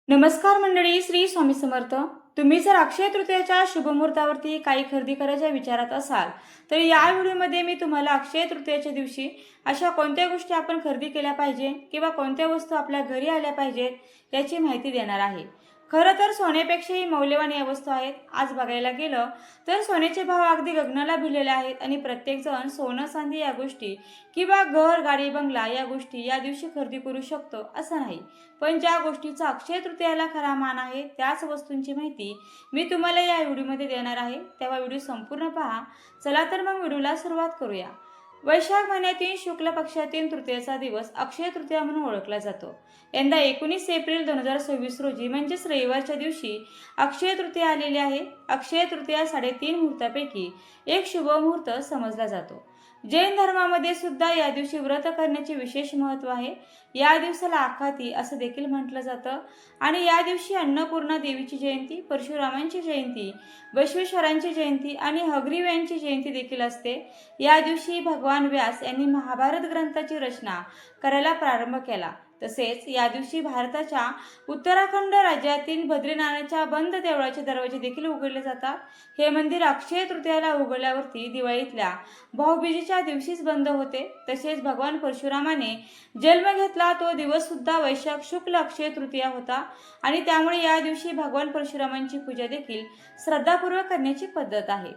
नमस्कार मंडळी, श्री स्वामी समर्थ. तुम्ही जर अक्षय तृतीयेच्या शुभमुहूर्तावरती काही खरेदी करायच्या विचारात असाल तर या व्हिडिओमध्ये मी तुम्हाला अक्षय तृतीयेच्या दिवशी अशा कोणत्या गोष्टी आपण खरेदी केल्या पाहिजे किंवा कोणत्या वस्तू आपल्या घरी आल्या पाहिजेत याची माहिती देणार आहे. खरं तर सोन्यापेक्षाही मौल्यवान या वस्तू आहेत. आज बघायला गेलं तर सोन्याचे भाव अगदी गगनाला भिडलेले आहेत आणि प्रत्येकजण सोनं चांदी या गोष्टी किंवा घर गाडी बंगला या गोष्टी या दिवशी खरेदी करू शकतो असं नाही. पण ज्या गोष्टीचा अक्षय तृतीयाला खरा मान आहे त्याच वस्तूंची माहिती मी तुम्हाला या व्हिडिओमध्ये देणार आहे. तेव्हा व्हिडिओ संपूर्ण पहा. चला तर मग व्हिडिओला सुरुवात करूया. वैशाख महिन्यातील शुक्ल पक्षातील तृतीयेचा दिवस अक्षय तृतीया म्हणून ओळखला जातो. यंदा 19 एप्रिल 2026 रोजी म्हणजेच रविवारच्या दिवशी अक्षय तृतीया आलेली आहे. अक्षय तृतीया 3.5 मुहूर्तापैकी एक शुभ मुहूर्त समजला जातो. जैन धर्मामध्ये सुद्धा या दिवशी व्रत करण्याचे विशेष महत्त्व आहे. या दिवसाला आखाती असं देखील म्हटलं जातं आणि या दिवशी अन्नपूर्णा देवीची जयंती, परशुरामांची जयंती, बसवेश्वरांची जयंती आणि हयग्रीव यांची जयंती देखील असते. या दिवशी भगवान व्यास यांनी महाभारत ग्रंथाची रचना करायला प्रारंभ केला. तसेच या दिवशी भारताच्या उत्तराखंड राज्यातील बद्रीनाथच्या बंद देवळाचे दरवाजे देखील उघडले जातात. हे मंदिर अक्षय तृतीयाला उघडल्यावरती दिवाळीतल्या भाऊबीजेच्या दिवशीच बंद होते. तसेच भगवान परशुरामाने जन्म घेतला तो दिवस सुद्धा वैशाख शुक्ल अक्षय तृतीया होता आणि त्यामुळे या दिवशी भगवान परशुरामांची पूजा देखील श्रद्धापूर्वक करण्याची पद्धत आहे.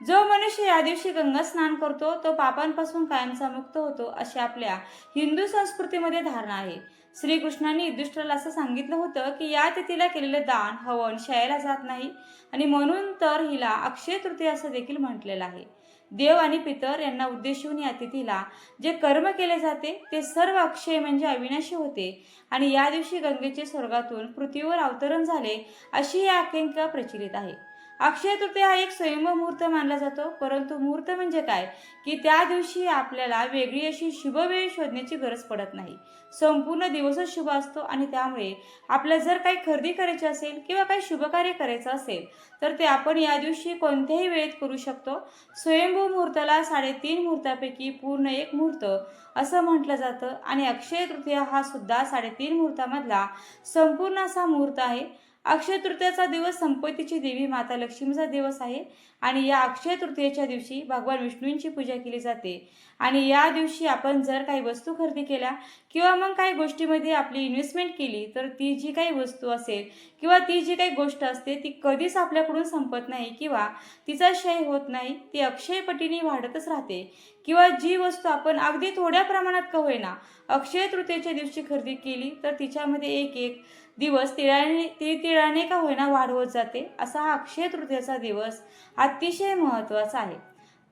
जो मनुष्य या दिवशी गंगा स्नान करतो तो पापांपासून कायमचा मुक्त होतो अशी आपल्या हिंदू संस्कृतीमध्ये धारणा आहे. श्रीकृष्णांनी युधिष्ठिराला असं सांगितलं होतं की या तिथीला केलेले दान हवन क्षयाला जात नाही आणि म्हणून तर हिला अक्षय तृतीया असं देखील म्हटलेलं आहे. देव आणि पितर यांना उद्देशून या तिथीला जे कर्म केले जाते ते सर्व अक्षय म्हणजे अविनाशी होते आणि या दिवशी गंगेचे स्वर्गातून पृथ्वीवर अवतरण झाले अशी ही आख्यायिका प्रचलित आहे. अक्षय तृतीया हा एक स्वयंभू मुहूर्त मानला जातो. परंतु मुहूर्त म्हणजे काय की त्या दिवशी आपल्याला वेगळी अशी शुभ वेळ शोधण्याची गरज पडत नाही. संपूर्ण दिवसच शुभ असतो आणि त्यामुळे आपल्याला जर काही खरेदी करायची असेल किंवा काही शुभ कार्य करायचं असेल तर ते आपण या दिवशी कोणत्याही वेळेत करू शकतो. स्वयंभू मुहूर्ताला 3.5 मुहूर्तापैकी पूर्ण एक मुहूर्त असं म्हटलं जातं आणि अक्षय तृतीया हा सुद्धा 3.5 मुहूर्तामधला संपूर्ण असा मुहूर्त आहे. अक्षय तृतीयेचा दिवस संपत्तीची देवी माता लक्ष्मीचा दिवस आहे आणि या अक्षय तृतीयेच्या दिवशी भगवान विष्णूंची पूजा केली जाते आणि या दिवशी आपण जर काही वस्तू खरेदी केल्या किंवा मग काही गोष्टीमध्ये आपली इन्व्हेस्टमेंट केली तर ती जी काही वस्तू असेल किंवा ती जी काही गोष्ट असते ती कधीच आपल्याकडून संपत नाही किंवा तिचा क्षय होत नाही. ती अक्षय पटीने वाढतच राहते किंवा जी वस्तू आपण अगदी थोड्या प्रमाणात का होईना अक्षय तृतीयेच्या दिवशी खरेदी केली तर तिच्यामध्ये एक एक दिवस तिळाने का होईना वाढवत जाते. असा हा अक्षय तृतीयेचा दिवस अतिशय महत्त्वाचा आहे.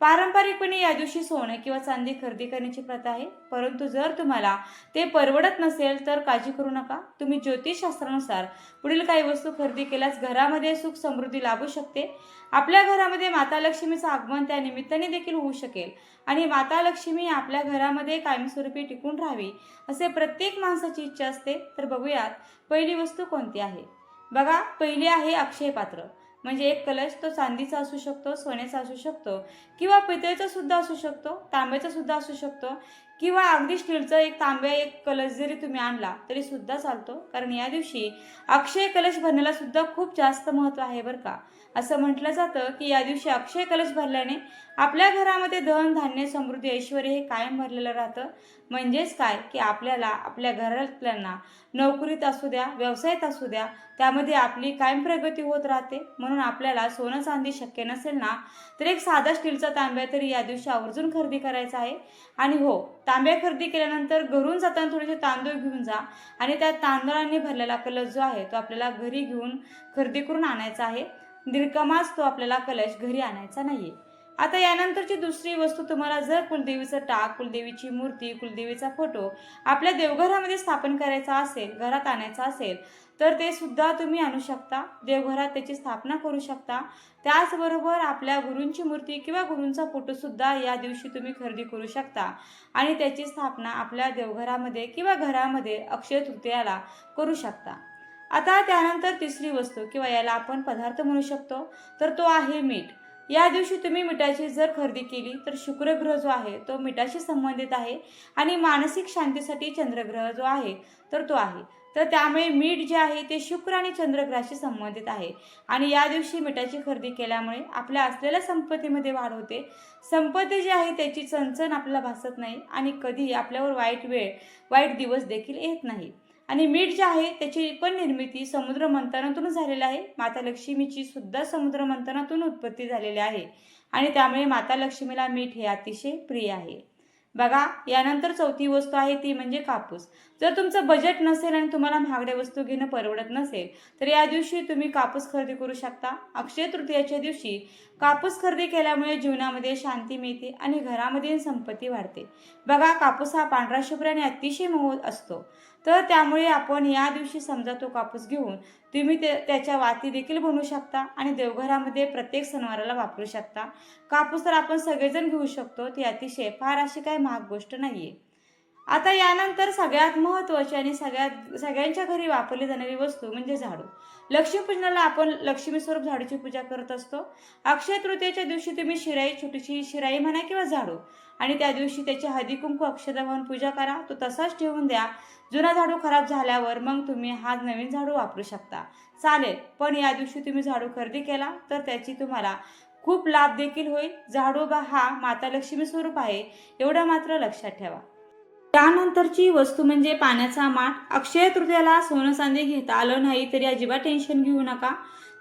पारंपरिकपणे या दिवशी सोने किंवा चांदी खरेदी करण्याची प्रथा आहे. परंतु जर तुम्हाला ते परवडत नसेल तर काळजी करू नका. तुम्ही ज्योतिषशास्त्रानुसार पुढील काही वस्तू खरेदी केल्यास घरामध्ये सुख समृद्धी लाभू शकते. आपल्या घरामध्ये माता लक्ष्मीचं आगमन त्या निमित्ताने देखील होऊ शकेल आणि माता लक्ष्मी आपल्या घरामध्ये कायमस्वरूपी टिकून राहावी असे प्रत्येक माणसाची इच्छा असते. तर बघूयात पहिली वस्तू कोणती आहे. बघा, पहिली आहे अक्षय पात्र. म्हणजे एक कलश, तो चांदीचा असू शकतो, सोन्याचा असू शकतो किंवा पितळेचा सुद्धा असू शकतो, तांब्याचा सुद्धा असू शकतो किंवा अगदी स्टीलचा एक तांब्या एक कलश जरी तुम्ही आणला तरी सुद्धा चालतो. कारण या दिवशी अक्षय कलश भरण्याला सुद्धा खूप जास्त महत्त्व आहे बरं का. असं म्हटलं जातं की या दिवशी अक्षय कलश भरल्याने आपल्या घरामध्ये धन धान्य समृद्धी ऐश्वर हे कायम भरलेलं राहतं. म्हणजेच काय की आपल्याला आपल्या घरातल्यांना नोकरीत असू द्या व्यवसायात असू द्या त्यामध्ये आपली कायम प्रगती होत राहते. म्हणून आपल्याला सोनं चांदी शक्य नसेल ना तर एक साधा स्टीलचा तांब्या तरी या दिवशी आवर्जून खरेदी करायचा आहे. आणि हो, तांब्या खरेदी केल्यानंतर घरून जाताना थोडेसे तांदूळ घेऊन जा आणि त्या तांदळांनी भरलेला कलश जो आहे तो आपल्याला घरी घेऊन खरेदी करून आणायचा आहे. रिकामाच तो आपल्याला कलश घरी आणायचा नाहीये. आता यानंतरची दुसरी वस्तू, तुम्हाला जर कुलदेवीचं टाक, कुलदेवीची मूर्ती, कुलदेवीचा फोटो आपल्या देवघरामध्ये स्थापन करायचा असेल, घरात आणायचा असेल तर ते सुद्धा तुम्ही आणू शकता. देवघरात त्याची स्थापना करू शकता. त्याचबरोबर आपल्या गुरूंची मूर्ती किंवा गुरूंचा फोटो सुद्धा या दिवशी तुम्ही खरेदी करू शकता आणि त्याची स्थापना आपल्या देवघरामध्ये किंवा घरामध्ये अक्षय तृतीयाला करू शकता. आता त्यानंतर तिसरी वस्तू किंवा याला आपण पदार्थ म्हणू शकतो तर तो आहे मीठ. या दिवशी तुम्ही मिठाची जर खरेदी केली तर शुक्रग्रह जो आहे तो मिठाशी संबंधित आहे आणि मानसिक शांतीसाठी चंद्रग्रह जो आहे तर तो आहे. तर त्यामुळे मीठ जे आहे ते शुक्र आणि चंद्रग्रहाशी संबंधित आहे आणि या दिवशी मिठाची खरेदी केल्यामुळे आपल्या असलेल्या संपत्तीमध्ये वाढ होते. संपत्ती जी आहे त्याची चणचण आपल्याला भासत नाही आणि कधी आपल्यावर वाईट दिवस देखील येत नाही. आणि मीठ जे आहे त्याची पण निर्मिती समुद्र मंथनातून झालेली आहे. माता लक्ष्मीची सुद्धा समुद्र मंथनातून उत्पत्ती झालेली आहे आणि त्यामुळे माता लक्ष्मीला मीठ हे अतिशय प्रिय आहे. बघा, यानंतर चौथी वस्तू आहे ती म्हणजे कापूस. जर तुमचं बजेट नसेल आणि तुम्हाला महागड्या वस्तू घेणं परवडत नसेल तर या दिवशी तुम्ही कापूस खरेदी करू शकता. अक्षय तृतीयेच्या दिवशी कापूस खरेदी केल्यामुळे जीवनामध्ये शांती मिळते आणि घरामध्ये संपत्ती वाढते. बघा, कापूस हा पांढरा शुभ्र आणि अतिशय मऊ असतो. तर त्यामुळे आपण या दिवशी समजा तो कापूस घेऊन तुम्ही त्याच्या वाती देखील बनवू शकता आणि देवघरामध्ये प्रत्येक सणवाराला वापरू शकता. कापूस तर आपण सगळेजण घेऊ शकतो. ती अतिशय फार अशी काही महाग गोष्ट नाहीये. आता यानंतर सगळ्यात महत्त्वाची आणि सगळ्यांच्या घरी वापरली जाणारी वस्तू म्हणजे झाडू. लक्ष्मीपूजनाला आपण लक्ष्मी स्वरूप झाडूची पूजा करत असतो. अक्षय तृतीयेच्या दिवशी तुम्ही छोटीशी शिराई म्हणा किंवा झाडू आणि त्या दिवशी त्याची हळदी कुंकू अक्षता वाहून पूजा करा. तो तसाच ठेवून द्या. जुना झाडू खराब झाल्यावर मग तुम्ही हा नवीन झाडू वापरू शकता, चालेल. पण या दिवशी तुम्ही झाडू खरेदी केला तर त्याची तुम्हाला खूप लाभ देखील होईल. झाडू हा माता लक्ष्मी स्वरूप आहे एवढं मात्र लक्षात ठेवा. त्यानंतरची वस्तू म्हणजे पाण्याचा माठ. अक्षय तृतीयाला सोनं चांदी घेता आलं नाही तरी अजिबात टेन्शन घेऊ नका.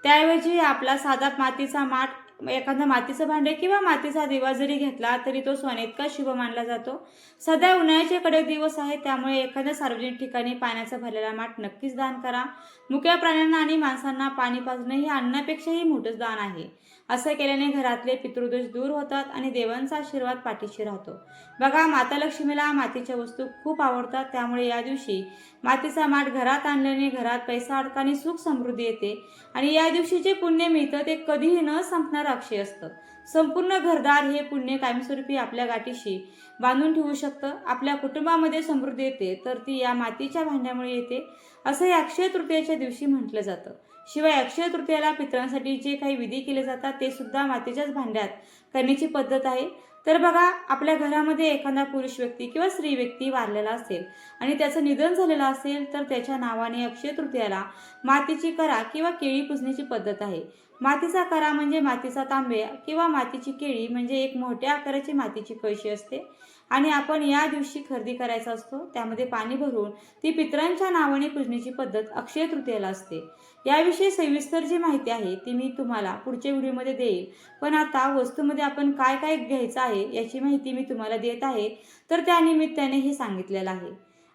त्याऐवजी आपला साधा मातीचा माठ, एखादा मातीचं भांडे किंवा मातीचा दिवा जरी घेतला तरी तो सोन्याइतका शुभ मानला जातो. सध्या उन्हाळ्याचे कडक दिवस आहेत त्यामुळे एखाद्या सार्वजनिक ठिकाणी पाण्याचा भरलेला माठ नक्कीच दान करा. मुक्या प्राण्यांना आणि माणसांना पाणी पाजणं हे अन्नापेक्षाही मोठंच दान आहे. असं केल्याने घरातले पितृदोष दूर होतात आणि देवांचा आशीर्वाद पाठीशी राहतो. बघा, माता लक्ष्मीला मातीच्या वस्तू खूप आवडतात त्यामुळे या दिवशी मातीचा माठ घरात आणल्याने घरात पैसा अडका आणि सुख समृद्धी येते आणि या दिवशी जे पुण्य मिळतं ते कधीही न संपणारं अक्षय असतं. संपूर्ण घरदार हे पुण्य कायमस्वरूपी आपल्या गाठीशी बांधून ठेवू शकतं. आपल्या कुटुंबामध्ये समृद्धी येते तर ती या मातीच्या भांड्यामुळे येते असं या अक्षय तृतीयेच्या दिवशी म्हटलं जातं. शिवाय अक्षय तृतीयेला पितरांसाठी जे काही विधी केले जातात ते सुद्धा मातीच्याच भांड्यात करण्याची पद्धत आहे. तर बघा, आपल्या घरामध्ये एखादा पुरुष व्यक्ती किंवा स्त्री व्यक्ती वारलेला असेल आणि त्याचं निधन झालेलं असेल तर त्याच्या नावाने अक्षय तृतीयेला मातीची करा किंवा केळी पुजण्याची पद्धत आहे. मातीचा करा म्हणजे मातीचा तांबे किंवा मातीची केळी म्हणजे एक मोठ्या आकाराची मातीची कळशी असते आणि आपण या दिवशी खरेदी करायचा असतो. त्यामध्ये पाणी भरून ती पितरांच्या नावाने पुजण्याची पद्धत अक्षय तृतीयेला असते. याविषयी सविस्तर जी माहिती आहे ती मी तुम्हाला पुढच्या व्हिडिओमध्ये देईल. पण आता वस्तूमध्ये आपण काय काय घ्यायचं आहे याची माहिती मी तुम्हाला देत आहे, तर त्यानिमित्ताने हे सांगितलेलं आहे.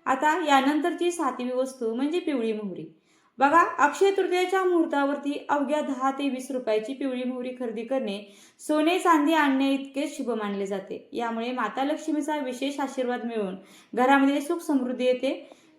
आता यानंतरची 7वी वस्तू म्हणजे पिवळी मोहरी. बघा, अक्षय तृतीयेच्या मुहूर्तावरती अवघ्या 10 ते 20 रुपयाची पिवळी मोहरी खरेदी करणे सोने चांदी आणणे इतके शुभ मानले जाते. यामुळे माता लक्ष्मीचा विशेष आशीर्वाद मिळून घरामध्ये सुख समृद्धी येते.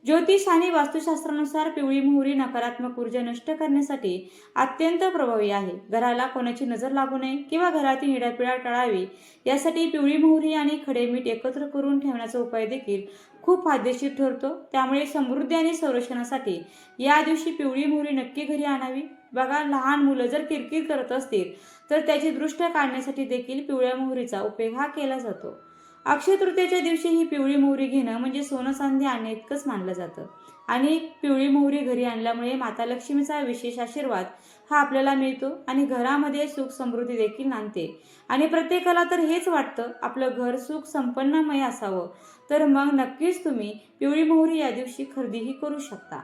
ज्योतिष आणि वास्तुशास्त्रानुसार पिवळी मोहरी नकारात्मक ऊर्जा नष्ट करण्यासाठी अत्यंत प्रभावी आहे. घराला कोणाची नजर लागू नये किंवा घरातील इडापिडा टाळावी यासाठी पिवळी मोहरी आणि खडे मीठ एकत्र करून ठेवण्याचा उपाय देखील खूप फायदेशीर ठरतो. त्यामुळे समृद्धी आणि संरक्षणासाठी या दिवशी पिवळी मोहरी नक्की घरी आणावी. बघा, लहान मुलं जर किरकिर करत असतील तर त्याची दृष्ट काढण्यासाठी देखील पिवळ्या मोहरीचा उपयोग हा केला जातो. अक्षय तृतीयेच्या दिवशी ही पिवळी मोहरी घेणं म्हणजे सोनं चांदी आणणे इतकंच मानलं जातं आणि पिवळी मोहरी घरी आणल्यामुळे माता लक्ष्मीचा विशेष आशीर्वाद हा आपल्याला मिळतो आणि घरामध्ये सुख समृद्धी देखील नांदते. आणि प्रत्येकाला तर हेच वाटतं आपलं घर सुख संपन्नमय असावं, तर मग नक्कीच तुम्ही पिवळी मोहरी या दिवशी खरेदीही करू शकता.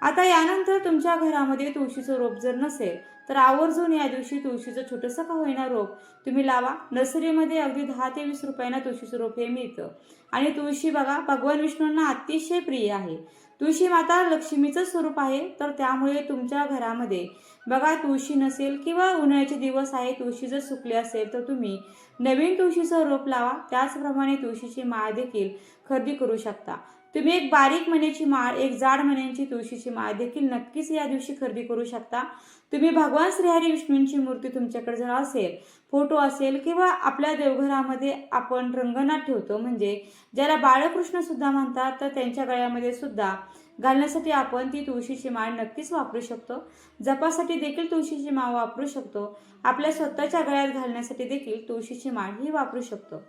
आता यानंतर तुमच्या घरामध्ये तुळशीचं रोप जर नसेल तर आवर्जून या दिवशी तुळशीचं छोटंसं का होईना रोप तुम्ही लावा. नर्सरीमध्ये अगदी 10 ते 20 रुपयांना तुळशीचं रोप हे मिळतं आणि तुळशी बघा, भगवान विष्णूंना अतिशय प्रिय आहे. तुळशी माता लक्ष्मीचं स्वरूप आहे. तर त्यामुळे तुमच्या घरामध्ये बघा तुळशी नसेल किंवा उन्हाळ्याचे दिवस आहे, तुळशी जर सुकली असेल तर तुम्ही नवीन तुळशीचं रोप लावा. त्याचप्रमाणे तुळशीची माळ देखील खरेदी करू शकता. तुम्ही एक बारीक मण्याची माळ, एक जाड मण्यांची तुळशीची माळ देखील नक्कीच या दिवशी खरेदी करू शकता. तुम्ही भगवान श्रीहरी विष्णूंची मूर्ती तुमच्याकडे जर असेल, फोटो असेल किंवा आपल्या देवघरामध्ये आपण रंगनाथ ठेवतो म्हणजे ज्याला बाळकृष्ण सुद्धा म्हणतात, तर त्यांच्या गळ्यामध्ये सुद्धा घालण्यासाठी आपण ती तुळशीची माळ नक्कीच वापरू शकतो. जपासाठी देखील तुळशीची माळ वापरू शकतो. आपल्या स्वतःच्या गळ्यात घालण्यासाठी देखील तुळशीची माळ ही वापरू शकतो.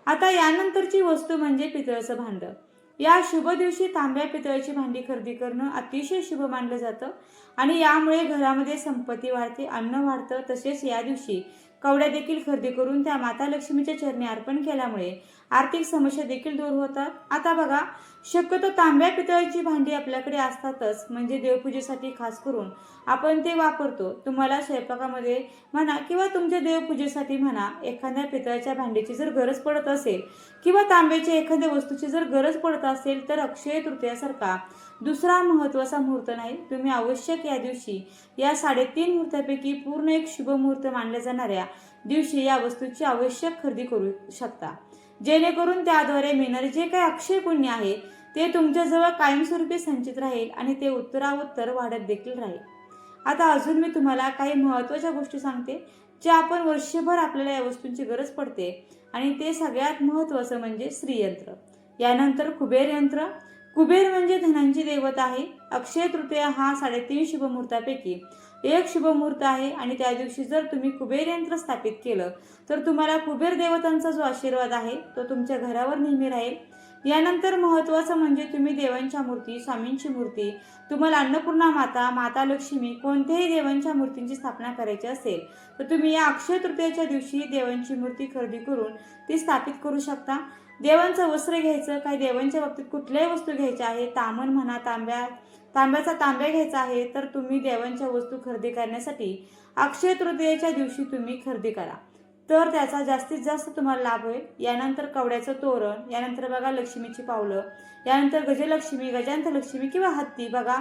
आता यानंतरची वस्तू म्हणजे पितळचं भांडं. या शुभ दिवशी तांब्या पितळाची भांडी खरेदी करणं अतिशय शुभ मानलं जातं आणि यामुळे घरामध्ये संपत्ती वाढते, अन्न वाढतं. तसेच या दिवशी कवड्या देखील खरेदी करून त्या माता लक्ष्मीच्या चरणी अर्पण केल्यामुळे आर्थिक समस्या देखील दूर होतात. आता बघा, शक्यतो तांब्या पितळाची भांडी आपल्याकडे असतातच, म्हणजे देवपूजेसाठी खास करून आपण ते वापरतो. तुम्हाला स्वयंपाकामध्ये म्हणा किंवा तुमच्या देवपूजेसाठी म्हणा एखाद्या पितळाच्या भांडीची जर गरज पडत असेल किंवा तांब्याच्या एखाद्या वस्तूची जर गरज पडत असेल तर अक्षय तृतीयासारखा दुसरा महत्त्वाचा मुहूर्त नाही. तुम्ही आवश्यक या दिवशी या 3.5 मुहूर्तापैकी पूर्ण एक शुभ मुहूर्त मानल्या जाणाऱ्या दिवशी या वस्तूची आवश्यक खरेदी करू शकता, जेणेकरून त्याद्वारे मिळणारे जे काही अक्षय पुण्य आहे ते तुमच्याजवळ कायमस्वरूपी संचित राहील आणि ते उत्तराउत्तर वाढत देखील राहील. आता अजून मी तुम्हाला काही महत्त्वाच्या गोष्टी सांगते ज्या आपण वर्षभर आपल्याला या वस्तूंची गरज पडते आणि ते सगळ्यात महत्त्वाचं म्हणजे श्रीयंत्र, यानंतर कुबेर यंत्र. कुबेर म्हणजे धनांची देवता आहे. अक्षय तृतीया हा 3.5 शुभ मुहूर्तापैकी एक शुभ मुहूर्त आहे आणि त्या दिवशी जर तुम्ही कुबेर यंत्र स्थापित केलं तर तुम्हाला कुबेर देवतांचा जो आशीर्वाद आहे तो तुमच्या घरावर नेहमी राहील. यानंतर महत्त्वाचं म्हणजे तुम्ही देवांच्या मूर्ती, स्वामींची मूर्ती, तुम्हाला अन्नपूर्णा माता, माता लक्ष्मी कोणत्याही देवांच्या मूर्तींची स्थापना करायची असेल तर तुम्ही या अक्षय तृतीयाच्या दिवशी देवांची मूर्ती खरेदी करून ती स्थापित करू शकता. देवांचं वस्त्र घ्यायचं, काही देवांच्या बाबतीत कुठल्याही वस्तू घ्यायच्या आहे, तामण म्हणा, तांब्याचा तांब्या घ्यायचा आहे, तर तुम्ही देवांच्या वस्तू खरेदी करण्यासाठी अक्षय तृतीयेच्या दिवशी तुम्ही खरेदी करा, तर त्याचा जास्तीत जास्त तुम्हाला लाभ होईल. यानंतर कवड्याचं तोरण, यानंतर बघा लक्ष्मीची पावलं, यानंतर गजलक्ष्मी, गजांतलक्ष्मी किंवा हत्ती. बघा,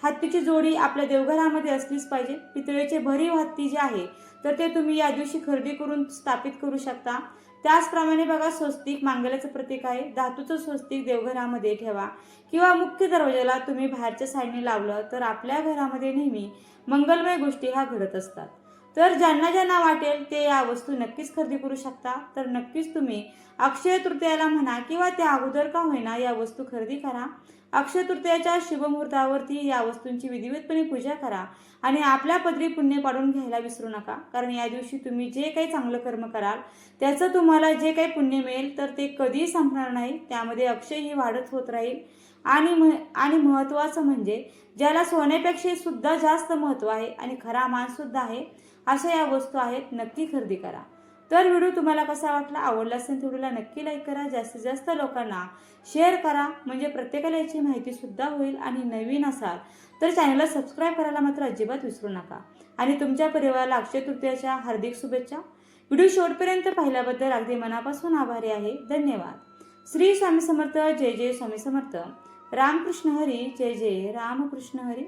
हत्तीची जोडी आपल्या देवघरामध्ये असलीच पाहिजे. पितळेचे भरीव हत्ती जे आहे तर ते तुम्ही या दिवशी खरेदी करून स्थापित करू शकता. त्याचप्रमाणे बघा, स्वस्तिक मांगल्याचं प्रतीक आहे. धातूचं स्वस्तिक देवघरामध्ये ठेवा किंवा मुख्य दरवाजाला तुम्ही बाहेरच्या साईडने लावलं तर आपल्या घरामध्ये नेहमी मंगलमय गोष्टी ह्या घडत असतात. तर ज्यांना ज्यांना वाटेल ते या वस्तू नक्कीच खरेदी करू शकता. तर नक्कीच तुम्ही अक्षय तृतीयाला म्हणा किंवा त्या अगोदर का होईना या वस्तू खरेदी करा. अक्षय तृतीयाच्या शुभ मुहूर्तावरती या वस्तूंची विधिवतपणे पूजा करा आणि आपल्या पदरी पुण्य पाडून घ्यायला विसरू नका, कारण या दिवशी तुम्ही जे काही चांगलं कर्म कराल त्याचं तुम्हाला जे काही पुण्य मिळेल तर ते कधीही संपणार नाही. त्यामध्ये अक्षय ही वाढत होत राहील. आणि महत्त्वाचं म्हणजे ज्याला सोन्यापेक्षा सुद्धा जास्त महत्त्व आहे आणि खरा मान सुद्धा आहे अशा या वस्तू आहेत, नक्की खरेदी करा. तर व्हिडिओ तुम्हाला कसा वाटला? आवडला असेल तर व्हिडिओला नक्की लाईक करा, जास्तीत जास्त लोकांना शेअर करा, म्हणजे प्रत्येकाला याची माहिती सुद्धा होईल. आणि नवीन असाल तर चॅनलला सबस्क्राईब करायला मात्र अजिबात विसरू नका. आणि तुमच्या परिवाराला अक्षय तृतीयाच्या हार्दिक शुभेच्छा. व्हिडिओ शेवटपर्यंत पाहिल्याबद्दल अगदी मनापासून आभारी आहे. धन्यवाद. श्री स्वामी समर्थ. जय जय स्वामी समर्थ. रामकृष्ण हरी. जय जय रामकृष्ण हरी.